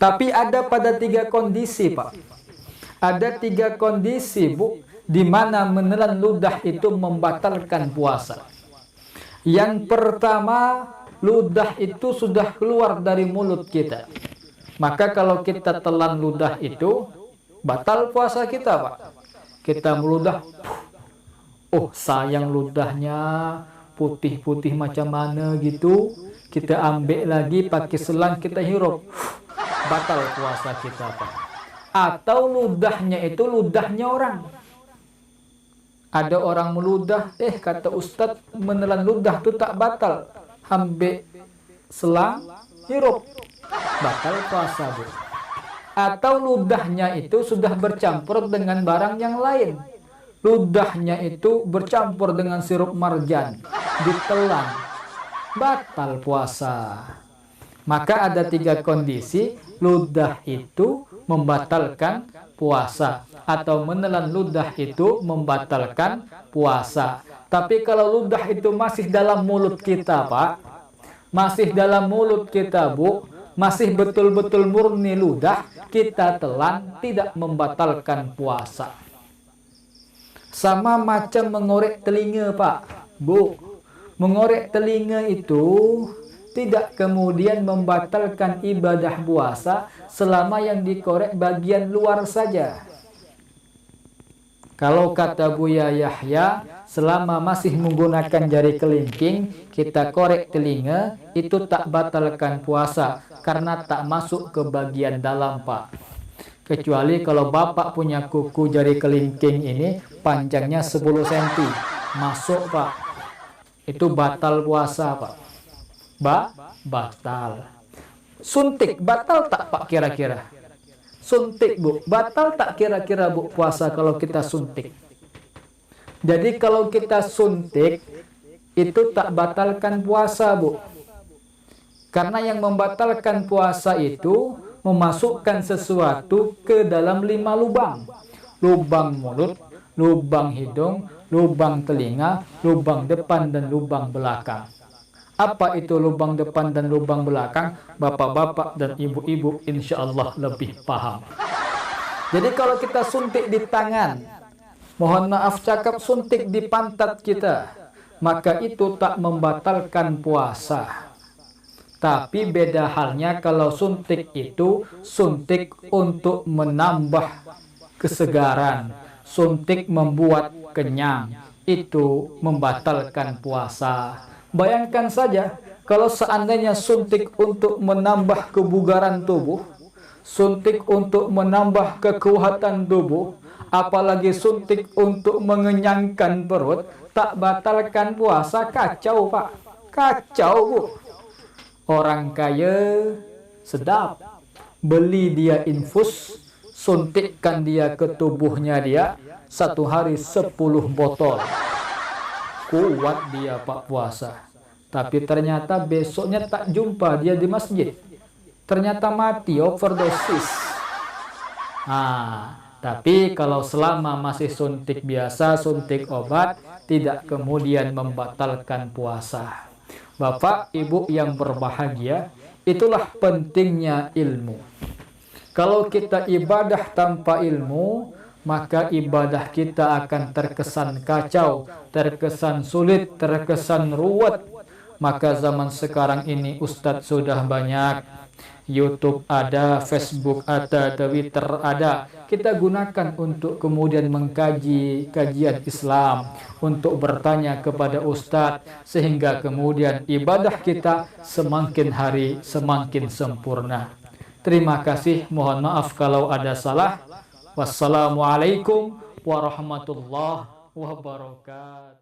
Tapi ada pada 3 kondisi, Pak. Ada 3 kondisi, Bu, di mana menelan ludah itu membatalkan puasa. Yang pertama, ludah itu sudah keluar dari mulut kita. Maka kalau kita telan ludah itu, batal puasa kita, Pak. Kita meludah, oh sayang ludahnya, putih-putih macam mana gitu. Kita ambil lagi pakai selang, kita hirup, batal puasa kita, Pak. Atau ludahnya itu ludahnya orang. Ada orang meludah, kata Ustadz, menelan ludah itu tak batal. Ambil selang, hirup, batal puasa, Bu. Atau ludahnya itu sudah bercampur dengan barang yang lain. Ludahnya itu bercampur dengan sirup marjan, ditelan, batal puasa. Maka ada 3 kondisi ludah itu membatalkan puasa, atau menelan ludah itu membatalkan puasa. Tapi kalau ludah itu masih dalam mulut kita, Pak, masih dalam mulut kita, Bu, masih betul-betul murni ludah, kita telan, tidak membatalkan puasa. Sama macam mengorek telinga, Pak, Bu. Mengorek telinga itu tidak kemudian membatalkan ibadah puasa selama yang dikorek bagian luar saja. Kalau kata Buya Yahya, selama masih menggunakan jari kelingking, kita korek telinga, itu tak batalkan puasa, karena tak masuk ke bagian dalam, Pak. Kecuali kalau Bapak punya kuku jari kelingking ini, panjangnya 10 cm, masuk, Pak. Itu batal puasa, Pak. Batal. Suntik, batal tak, Pak, kira-kira? Suntik, Bu, batal tak kira-kira, Bu, puasa kalau kita suntik? Jadi kalau kita suntik, itu tak batalkan puasa, Bu. Karena yang membatalkan puasa itu memasukkan sesuatu ke dalam 5 lubang. Lubang mulut, lubang hidung, lubang telinga, lubang depan, dan lubang belakang. Apa itu lubang depan dan lubang belakang? Bapak-bapak dan ibu-ibu insya Allah lebih paham. Jadi kalau kita suntik di tangan, mohon maaf cakap, suntik di pantat kita, maka itu tak membatalkan puasa. Tapi beda halnya kalau suntik itu suntik untuk menambah kesegaran, suntik membuat kenyang, itu membatalkan puasa. Bayangkan saja kalau seandainya suntik untuk menambah kebugaran tubuh, suntik untuk menambah kekuatan tubuh, apalagi suntik untuk mengenyangkan perut, tak batalkan puasa. Kacau, Pak. Kacau, Bu. Orang kaya sedap, beli dia infus, suntikkan dia ke tubuhnya dia, 1 hari 10 botol. Kuat dia, Pak, puasa. Tapi ternyata besoknya tak jumpa dia di masjid. Ternyata mati, overdosis. Tapi kalau selama masih suntik biasa, suntik obat, tidak kemudian membatalkan puasa. Bapak, Ibu yang berbahagia, itulah pentingnya ilmu. Kalau kita ibadah tanpa ilmu, maka ibadah kita akan terkesan kacau, terkesan sulit, terkesan ruwet. Maka zaman sekarang ini Ustadz sudah banyak, YouTube ada, Facebook ada, Twitter ada. Kita gunakan untuk kemudian mengkaji kajian Islam, untuk bertanya kepada Ustadz, sehingga kemudian ibadah kita semakin hari semakin sempurna. Terima kasih, mohon maaf kalau ada salah. Wassalamualaikum warahmatullahi wabarakatuh.